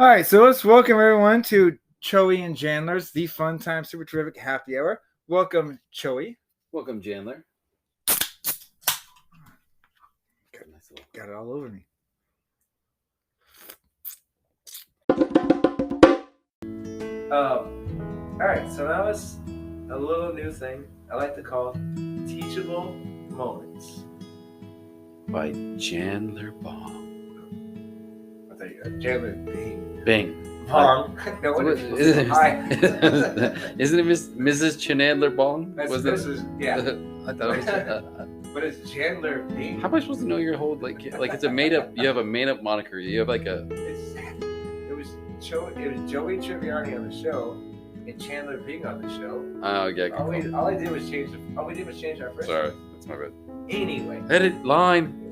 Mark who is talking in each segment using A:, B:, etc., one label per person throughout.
A: All right, so let's welcome everyone to Choey and Jandler's The Fun Time Super Terrific Happy Hour. Welcome, Choey.
B: Welcome, Jandler.
A: Got it all over me. All right, so now it's a little new thing I like to call teachable moments.
B: By Jandler Bong.
A: I thought you Jandler Bing.
B: Bing.
A: Bong. No, what is it?
B: Isn't it Mrs. Chandler Bong?
A: That's Mrs. Yeah.
B: I thought it was.
A: But it's Jandler Bing.
B: How am I supposed to know your whole it's a made up? You have a made up moniker. You have like a.
A: It was Joey Tribbiani on the show, and Chandler Bing on the show.
B: Oh yeah.
A: All we did was change our first.
B: Sorry, that's my bad.
A: Anyway.
B: Edit line.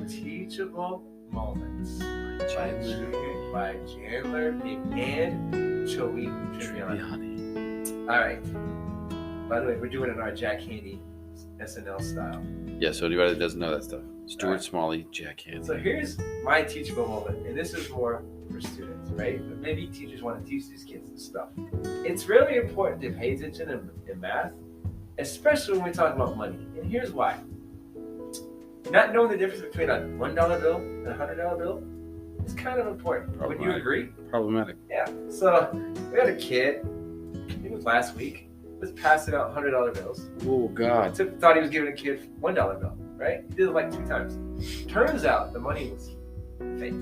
A: Teachable moments by Jandler Bing and Choey Tribbiani. All right. By the way, we're doing it in our Jack Handy SNL style.
B: Yeah, so anybody that doesn't know that stuff, Stuart Smalley, Jack Handy.
A: So here's my teachable moment, and this is more for students, right? But maybe teachers want to teach these kids this stuff. It's really important to pay attention in math, especially when we talk about money. And here's why. Not knowing the difference between a $1 bill and a $100 bill is kind of important. Would you agree?
B: Problematic.
A: Yeah. So we had a kid, I think it was last week, was passing out $100 bills.
B: Oh, God.
A: Thought he was giving a kid $1 bill, right? He did it like 2 times. Turns out the money was fake,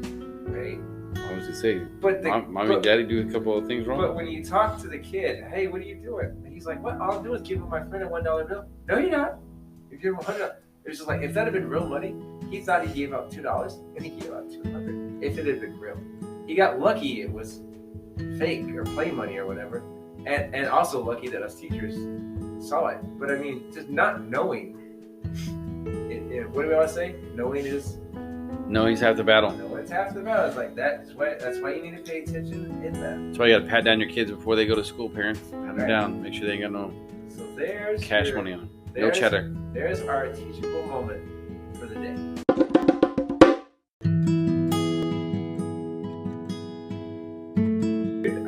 A: right?
B: I was to say,
A: but
B: Mommy and Daddy do a couple of things wrong.
A: But when you talk to the kid, hey, what are you doing? And he's like, what? All I'm doing is giving my friend a $1 bill. No, you're not. You're giving him $100. It was just like, if that had been real money, he thought he gave out $2, and he gave out $200. If it had been real, he got lucky it was fake or play money or whatever, and also lucky that us teachers saw it. But I mean, just not knowing. What do we always say? Knowing's
B: half the battle.
A: Knowing's half the battle. It's like that's why you need to pay attention in that.
B: That's why you got to pat down your kids before they go to school. Parents, pat them down. Make sure they ain't got no cash money on them. No cheddar.
A: There's our teachable moment for the day.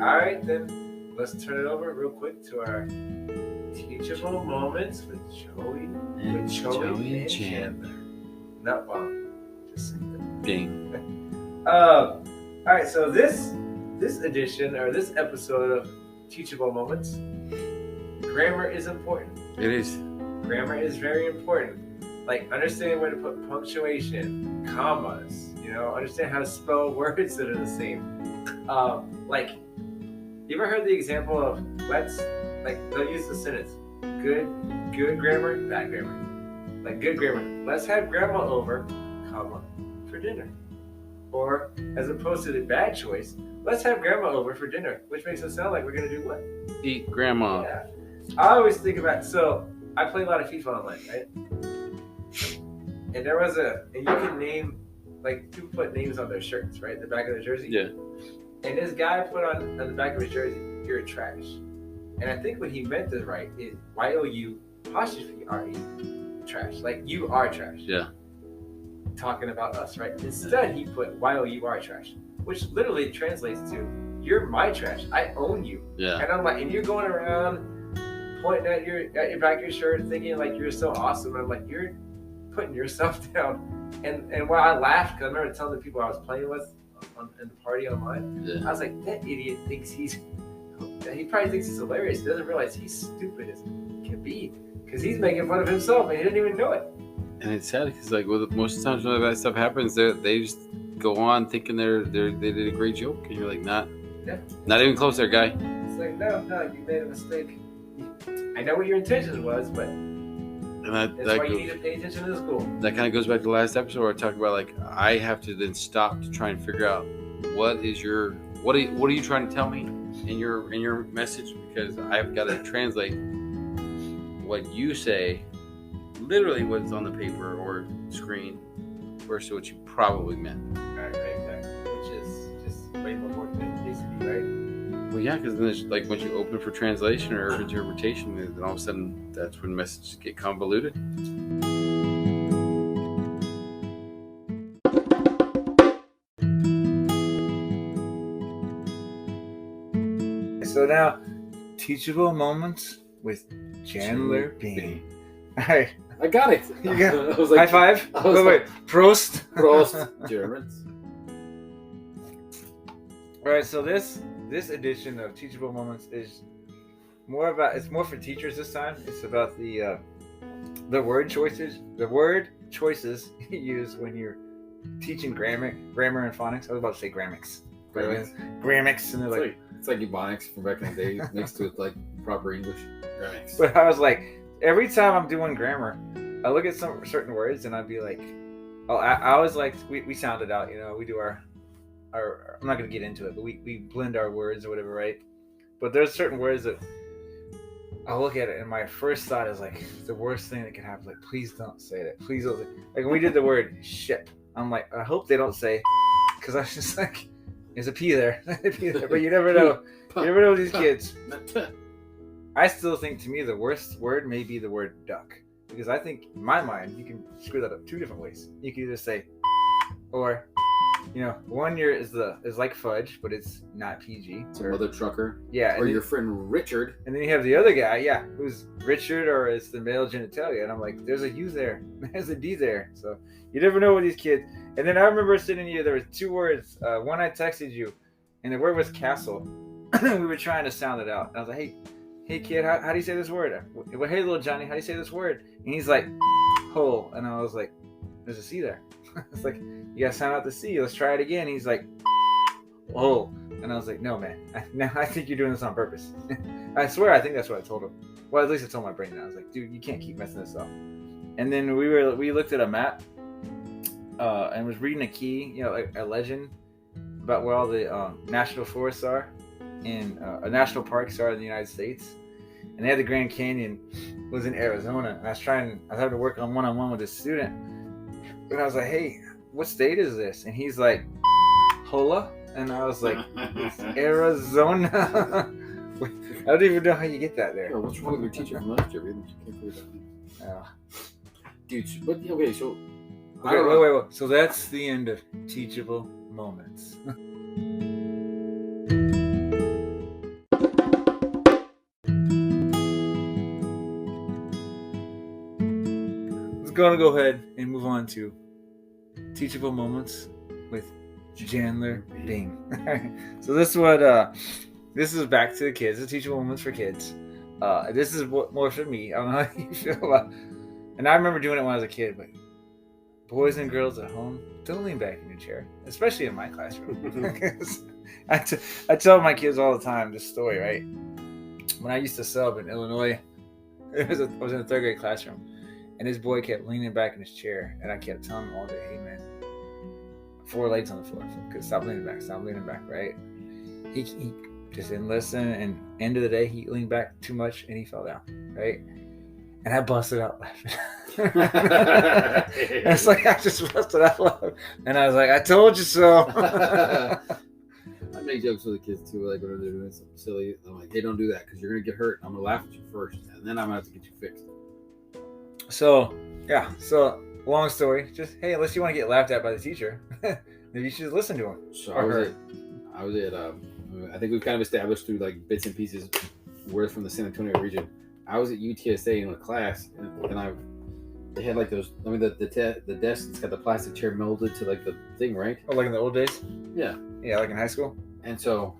A: All right, then let's turn it over real quick to our teachable moments with Choey and Chandler. Not Bob. Just
B: Ding.
A: All right, so this edition or this episode of Teachable Moments, grammar is important.
B: It is.
A: Grammar is very important. Like understanding where to put punctuation, commas, understand how to spell words that are the same. You ever heard the example of they'll use the sentence, good grammar, bad grammar. Like good grammar, let's have grandma over, comma, for dinner. Or as opposed to the bad choice, let's have grandma over for dinner, which makes it sound like we're gonna do what?
B: Eat grandma.
A: Yeah. I always think about, so I play a lot of FIFA online, right? And there was and you can name, people put names on their shirts, right? The back of their jersey.
B: Yeah.
A: And this guy put on the back of his jersey, you're trash. And I think what he meant to write is YOU''RE, trash. Like, you are trash.
B: Yeah.
A: Talking about us, right? Instead, he put YOUR trash, which literally translates to, you're my trash. I own you.
B: Yeah.
A: And I'm like, and you're going around pointing at your back of your shirt, thinking like you're so awesome. And I'm like, you're putting yourself down. And while I laughed, because I remember telling the people I was playing with in the party online, I was like, that idiot thinks he probably thinks he's hilarious. He doesn't realize he's stupid as can be, because he's making fun of himself and he didn't even know it.
B: And it's sad because most of the times when that stuff happens, they just go on thinking they did a great joke, and you're like, not even close there, guy.
A: It's like, no, you made a mistake. I know what your intention was, but that's why you need to pay attention to the school.
B: That kind of goes back to the last episode where I talked about I have to then stop to try and figure out what are you trying to tell me in your message, because I've got to translate what you say, literally what's on the paper or screen, versus what you probably meant.
A: Right, exactly. Which is just way more important than basically, right?
B: Well, yeah, because then it's like once you open for translation or interpretation, then all of a sudden that's when messages get convoluted.
C: So now, teachable moments with Jandler Bean. All right,
B: I got it.
C: you got
B: I was like,
C: high five.
B: I was
C: Wait, Prost.
B: Prost, Germans.
C: All right, so this edition of Teachable Moments is more for teachers this time. It's about the word choices you use when you're teaching grammar and phonics. I was about to say grammatics. Grammatics, and they're like,
B: it's like Ebonics from back in the day mixed with like proper English. Grammatics.
C: But I was like, every time I'm doing grammar, I look at some certain words and I'd be like, oh, I was like, we sound it out, we do our I'm not going to get into it, but we blend our words or whatever, right? But there's certain words that I'll look at it and my first thought is like, the worst thing that can happen, like, please don't say that. Please don't say. Like when we did the word shit, I'm like, I hope they don't say, because I was just like, there's a P there. But you never know. You never know with these kids. I still think, to me, the worst word may be the word duck. Because I think, in my mind, you can screw that up two different ways. You can either say, or, one year is like fudge, but it's not PG.
B: It's mother trucker.
C: Yeah.
B: Or your friend Richard.
C: And then you have the other guy, who's Richard, or it's the male genitalia. And I'm like, there's a U there. There's a D there. So you never know with these kids. And then I remember sitting here, there was two words. One I texted you, and the word was castle. We were trying to sound it out. And I was like, hey kid, how do you say this word? Well, hey little Johnny, how do you say this word? And he's like, hole. And I was like, there's a C there. It's like, you gotta sound out the C. Let's try it again. He's like, hole. And I was like, no man, I think you're doing this on purpose. I swear, I think that's what I told him. Well, at least I told my brain that. I was like, dude, you can't keep messing this up. And then we looked at a map and was reading a key, like a legend about where all the national forests are in national parks are in the United States. And they had the Grand Canyon was in Arizona. And I was having to work on one-on-one with this student. And I was like, hey, what state is this? And he's like, Hola. And I was like, it's Arizona. I don't even know how you get that there.
B: Yo, what's wrong with your teacher from last year? You can't figure that out. Dude, but okay, so...
C: Wait. So that's the end of Teachable Moments. Going to go ahead and move on to Teachable Moments with Jandler Bean. So this is back to the kids. The Teachable Moments for kids. This is more for me. I don't know how you feel about. And I remember doing it when I was a kid. But boys and girls at home, don't lean back in your chair, especially in my classroom. I tell my kids all the time this story. Right, when I used to sub in Illinois, I was in a third grade classroom. And this boy kept leaning back in his chair, and I kept telling him all day, hey man, 4 legs on the floor. Stop leaning back, right? He just didn't listen, and end of the day, he leaned back too much, and he fell down, right? And I busted out laughing. It's like I just busted out laughing. And I was like, I told you so.
B: I make jokes with the kids too, like when they're doing something silly. I'm like, hey, don't do that, because you're going to get hurt. I'm going to laugh at you first, and then I'm going to have to get you fixed.
C: So long story, just, hey, unless you want to get laughed at by the teacher, maybe you should listen to him.
B: So I was at I think we've kind of established through like bits and pieces we're from the San Antonio region. I was at UTSA in a class, and they had like those, the desk that's got the plastic chair molded to like the thing, right?
C: Oh, like in the old days?
B: Yeah,
C: like in high school. And
B: so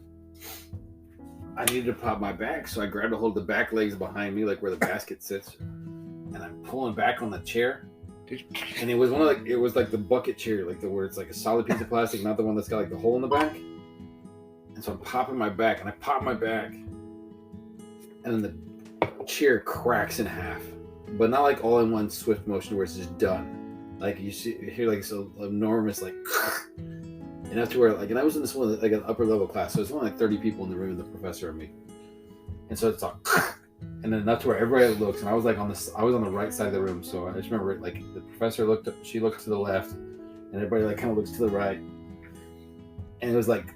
B: I needed to pop my back, so I grabbed a hold of the back legs behind me, like where the basket sits. And I'm pulling back on the chair, and it was it was like the bucket chair, like where it's like a solid piece of plastic, not the one that's got like the hole in the back. And so I'm popping my back, and I pop my back, and then the chair cracks in half, but not like all in one swift motion where it's just done. Like you hear like this enormous like, and that's where like, and I was in this one like an upper level class, so it's only like 30 people in the room, the professor and me, and so it's like. And then that's where everybody looks, and I was on the right side of the room, so I just remember like the professor she looked to the left, and everybody like kind of looks to the right, and it was like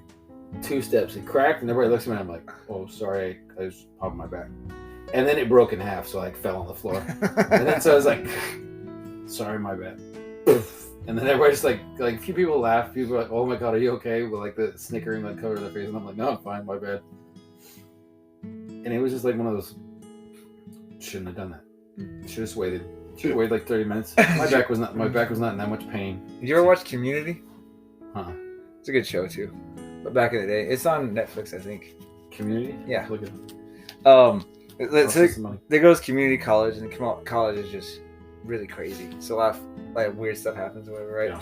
B: 2 steps, it cracked, and everybody looks at me, and I'm like, oh sorry, I just popped my back, and then it broke in half, so I like fell on the floor, and then so I was like, sorry, my bad, and then everybody just like a few people laughed, people were like, oh my god, are you okay? With like the snickering like covered their face, and I'm like, no, I'm fine, my bad. And it was just like one of those. Shouldn't have done that. Should have just waited. Should have waited like 30 minutes. My back was not in that much pain.
C: Did you ever watch Community?
B: Huh?
C: It's a good show too. But back in the day, it's on Netflix, I think.
B: Community?
C: Yeah.
B: Look at it.
C: So they go to community college, and college is just really crazy. So a lot of like weird stuff happens, or whatever, right?
B: Yeah.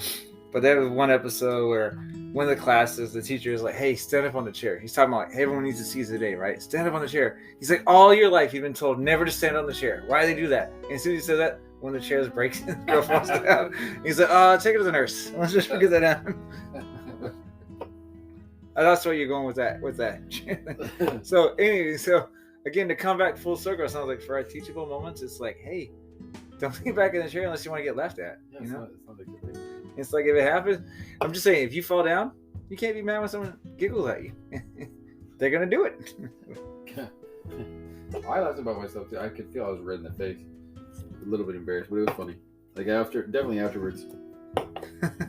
C: But there was one episode where one of the classes, the teacher is like, "Hey, stand up on the chair." He's talking about, like, hey, everyone needs to seize the day, right? Stand up on the chair. He's like, all your life you've been told never to stand on the chair. Why do they do that? And as soon as he said that, one of the chairs breaks and the girl falls down. He's like, take it to the nurse. Let's just figure that out. That's where you're going with that. So anyway, again, to come back full circle, it sounds like for our teachable moments, it's like, hey, don't get back in the chair unless you want to get laughed at.
B: Yeah,
C: you know,
B: it's not a good thing.
C: it's like if it happens, I'm just saying, if you fall down, you can't be mad when someone giggles at you. They're gonna do it.
B: I laughed about myself too. I could feel I was red in the face, a little bit embarrassed, but it was funny. Like definitely afterwards.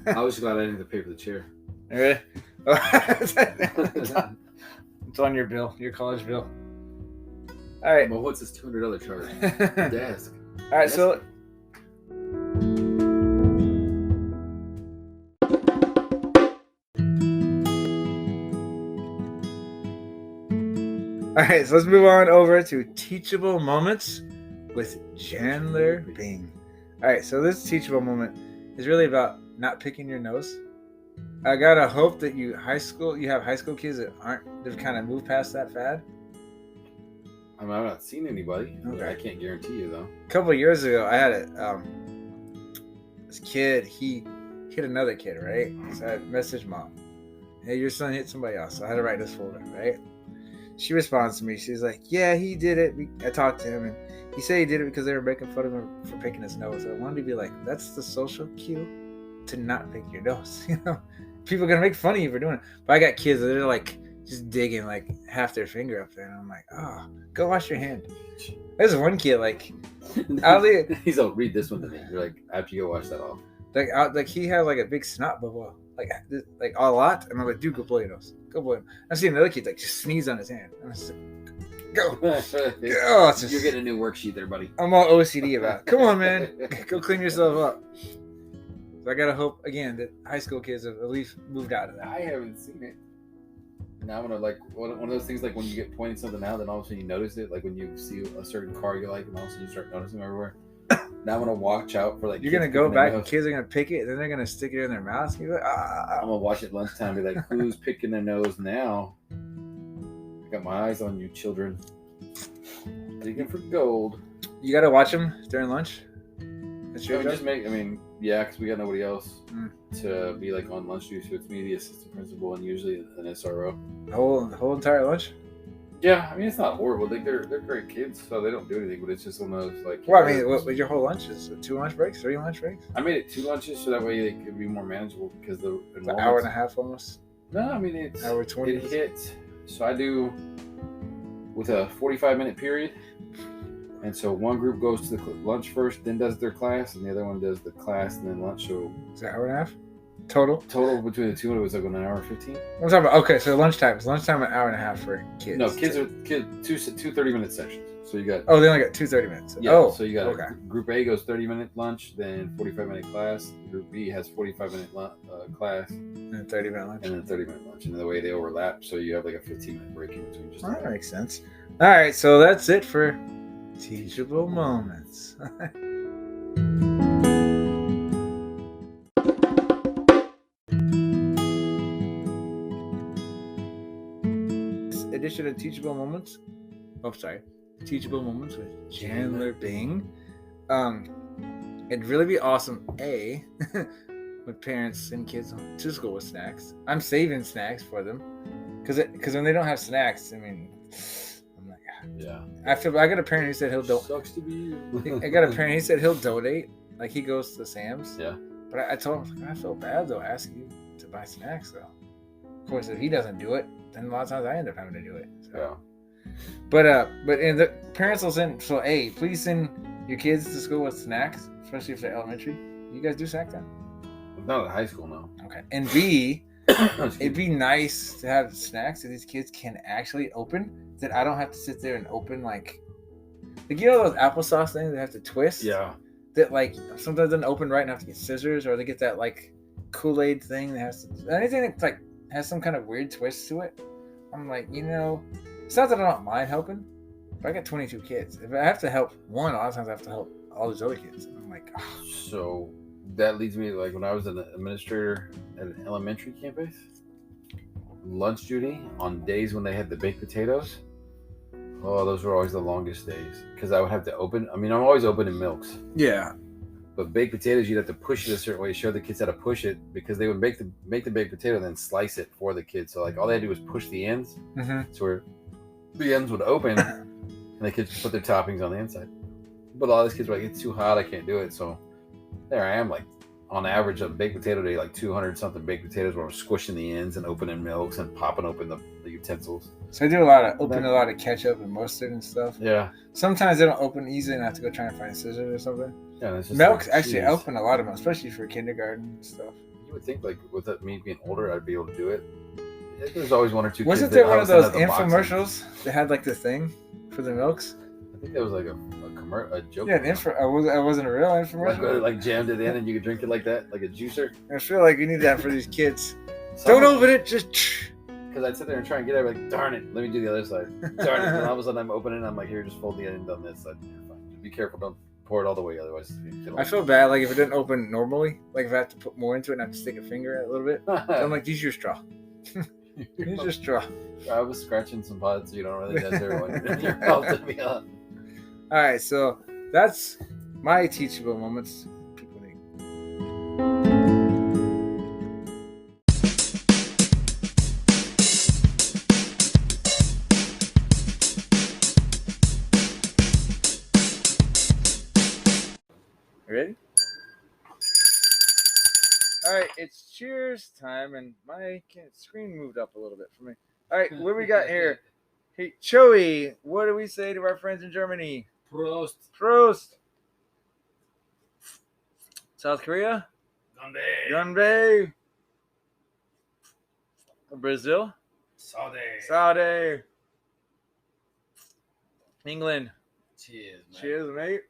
B: I was glad I didn't have to pay for the chair.
C: Really? It's on your bill, your college bill. All right.
B: Well, what's this $200 charge? Desk.
C: All right, so let's move on over to teachable moments with Jandler Bing. All right, so this teachable moment is really about not picking your nose. I gotta hope that you have high school kids that they've kind of moved past that fad.
B: I mean, I've not seen anybody.
C: Okay.
B: I can't guarantee you though.
C: A couple of years ago, I had this kid. He hit another kid, right? So I messaged mom, "Hey, your son hit somebody else." So I had to write this for her, right? She responds to me. She's like, "Yeah, he did it." I talked to him, and he said he did it because they were making fun of him for picking his nose. I wanted to be like, "That's the social cue to not pick your nose." You know, people are gonna make fun of you for doing it. But I got kids that are like just digging like half their finger up there, and I'm like, "Oh, go wash your hand." There's one kid like,
B: he's like, read this one to me. You're like, after you go wash that off.
C: Like he had like a big snot bubble, like a lot, and I'm like, "Dude, go blow your nose. Go blow it." I see another kid like just sneeze on his hand, and I was like, "Go, go!"
B: You're getting a new worksheet there, buddy.
C: I'm all OCD about it. Come on, man, go clean yourself up. So I gotta hope again that high school kids have at least moved out of that.
B: I haven't seen it. Now I'm gonna like one of those things like when you get pointing something out, then all of a sudden you notice it. Like when you see a certain car you like, and all of a sudden you start noticing them everywhere. Now I'm gonna watch out for like.
C: You're gonna go back, and kids are gonna pick it, and then they're gonna stick it in their mouth. And you're like,
B: I'm gonna watch it lunchtime. And be like, who's picking their nose now? I got my eyes on you, children. Digging for gold.
C: You gotta watch them during lunch. That's your job?
B: Because we got nobody else to be like on lunch duty. So it's me, the assistant principal, and usually an SRO.
C: The whole entire lunch.
B: Yeah, I mean it's not horrible. Like they're great kids, so they don't do anything. But it's just one of those like.
C: Well, I mean, what your whole lunch is 2 lunch breaks, 3 lunch breaks.
B: I made it 2 lunches so that way it could be more manageable because the
C: an hour and a half almost.
B: No, I mean it's
C: hour 20.
B: It hits. So I do with a 45-minute period, and so one group goes to the lunch first, then does their class, and the other one does the class and then lunch. So
C: it's an hour and a half total.
B: Total between the two, it was like an hour and 15.
C: I'm talking about okay, so lunchtime. It's lunchtime an hour and a half for kids.
B: No, kids are two 30-minute sessions. So you got
C: they only got 2 30-minutes.
B: Yeah, so you got Group A goes 30-minute lunch, then 45-minute class. Group B has 45-minute class,
C: and a 30-minute lunch,
B: and then 30-minute lunch. And the way they overlap, so you have like a 15-minute break in between. Just
C: that makes sense. All right, so that's it for teachable moments. Edition of Teachable Moments. Teachable Moments with Jandler Bing. It'd really be awesome, when parents send kids to school with snacks. I'm saving snacks for them, because when they don't have snacks, I mean, I'm like,
B: yeah.
C: I got a parent who said he'll donate.
B: Sucks to be you.
C: I got a parent who said he'll donate, like he goes to Sam's.
B: Yeah.
C: But I told him I feel bad though asking you to buy snacks though. Of course, if he doesn't do it, then a lot of times I end up having to do it. So.
B: Yeah.
C: But the parents will send. So please send your kids to school with snacks, especially if they're elementary. You guys do snack time?
B: Not at high school, no.
C: Okay. And B, it'd be nice to have snacks that these kids can actually open. That I don't have to sit there and open like you know those applesauce things they have to twist.
B: Yeah.
C: That like sometimes doesn't open right and have to get scissors, or they get that like Kool-Aid thing that has to, anything that like has some kind of weird twist to it. I'm like, it's not that I don't mind helping, but I got 22 kids. If I have to help one, a lot of times I have to help all those other kids. I'm like, oh.
B: So that leads me to like when I was an administrator at an elementary campus, lunch duty on days when they had the baked potatoes. Oh, those were always the longest days because I would have to open. I mean, I'm always opening milks.
C: Yeah.
B: But baked potatoes, you'd have to push it a certain way, show the kids how to push it because they would make the baked potato and then slice it for the kids. So like all they had to do was push the ends, so where the ends would open, and the kids could put their toppings on the inside. But a lot of these kids were like, "It's too hot, I can't do it." So there I am, like on average, a baked potato day, like 200 something baked potatoes, where I'm squishing the ends and opening milks and popping open the utensils.
C: So I do a lot of ketchup and mustard and stuff.
B: Yeah.
C: Sometimes they don't open easily, and I have to go try and find scissors or something.
B: Yeah, it's just
C: Milk,
B: like,
C: actually, I
B: geez.
C: open a lot of them, especially for kindergarten and stuff.
B: You would think like with me being older, I'd be able to do it. There's always one or two.
C: Wasn't
B: kids
C: there
B: that
C: one of
B: obviously
C: those
B: have the boxes.
C: infomercials that had like the thing for the milks?
B: I think that was like a joke.
C: Yeah, I wasn't a real infomercial.
B: Like jammed it in and you could drink it like that, like a juicer.
C: I feel like we need that for these kids. Don't open it, just.
B: Because I'd sit there and try and get it, like, darn it, let me do the other side. Darn it. And all of a sudden I'm opening it, I'm like, here, just fold the end on this side. You're fine. Just be careful, don't pour it all the way, otherwise
C: I feel bad, like if it didn't open normally, like if I have to put more into it and I have to stick a finger a little bit. I'm like, use your straw. Use your straw.
B: I was scratching some pods, so you don't really necessarily want your mouth to be on.
C: All right, so that's my teachable moments. People need. Ready? All right, it's cheers time, and my screen moved up a little bit for me. All right, what do we got here? Hey, Choey, what do we say to our friends in Germany?
B: Prost.
C: Prost. South Korea? Ganbei. Brazil? Saudi. England?
B: Cheers, mate.
C: Cheers, mate.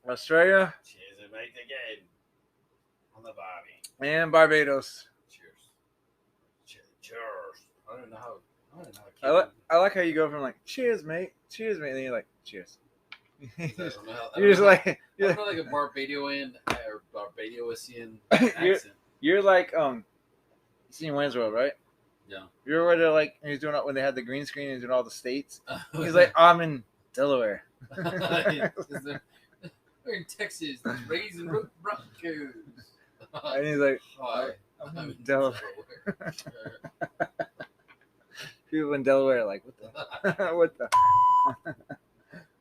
C: Australia?
B: Cheers, mate, again. On the body.
C: And Barbados.
B: Cheers. I don't know how.
C: I like how you go from like, cheers, mate, and then you're like, cheers.
B: I don't know how,
C: You're just like,
B: I don't know, like a Barbadian or Barbadosian
C: You're-
B: accent.
C: you're like, you seen Wayne's World, right?
B: Yeah.
C: You remember where they're like, he's doing it when they had the green screen and he's doing all the states? He's like, I'm in Delaware.
B: We're in Texas, raising Broncos.
C: And he's like,
B: Hi,
C: I'm
B: I'm
C: in
B: in
C: Delaware.
B: Delaware.
C: People in Delaware are like, what the? What the?